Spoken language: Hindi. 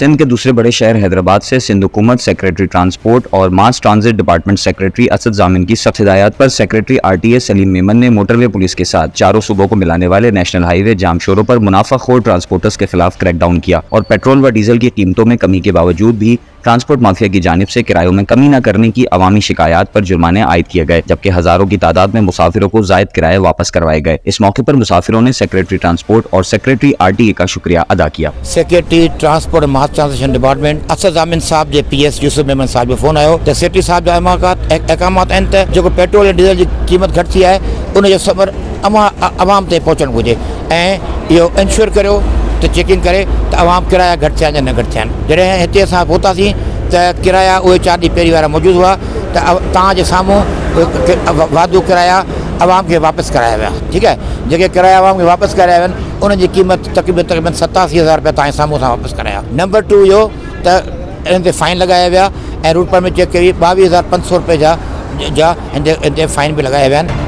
सिंध के दूसरे बड़े शहर हैदराबाद से सिंध हुकूमत सेक्रेटरी ट्रांसपोर्ट और मास ट्रांजिट डिपार्टमेंट सेक्रेटरी असद जामिन की सख्त हिदायत पर सेक्रेटरी आरटीए सलीम मेमन ने मोटरवे पुलिस के साथ चारों सूबों को मिलाने वाले नेशनल हाईवे जाम शोरों पर मुनाफाखोर ट्रांसपोर्टर्स के खिलाफ क्रैकडाउन किया और पेट्रोल व डीजल की कीमतों में कमी के बावजूद भी ट्रांसपोर्ट माफिया की जानिब से किरायों में कमी न करने की अवामी शिकायत पर जुर्माने आयद किए गए, जबकि हजारों की तादाद में मुसाफिरों को जायद किराए वापस करवाए गए। इस मौके पर मुसाफिरों ने सेक्रेटरी ट्रांसपोर्ट और सेक्रेटरी आरटीए का शुक्रिया अदा किया। सेक्रेटरी ट्रांसपोर्ट मास ट्रांसपोर्टेशन डिपार्टमेंट असद जामिन साहब जे पीएस यूसुफ मेमन साहब जो फोन आयो त सेक्रेटरी साहब जा अहकामात आहिनि त जेको पेट्रोल ऐं डीजल जी क़ीमत घटि थी आहे उन जो सफ़र अवाम ते पहुचणु घुरिजे ऐं इहो इंश्योर करियो तो चेकिंग करे तो अवाम किराया घटि थिया या न घटि थिया आहिनि। जॾहिं हिते असां पहुतासीं त किराया उहे 4 ॾींहं पहिरीं वारा मौजूदु हुआ त तव्हांजे साम्हूं वाधू किराया अवाम खे वापसि कराया विया। ठीकु आहे, जेके किराया अवाम खे वापसि कराया विया आहिनि उन जी क़ीमत तक़रीबन 87,000 रुपया तव्हांजे साम्हूं सां वापसि कराया। नंबर 2 इहो त इन ते फाइन लॻाया विया ऐं रूट परमिट चेक कई 22,500 रुपए जा हिन ते फाइन बि लॻाया विया आहिनि।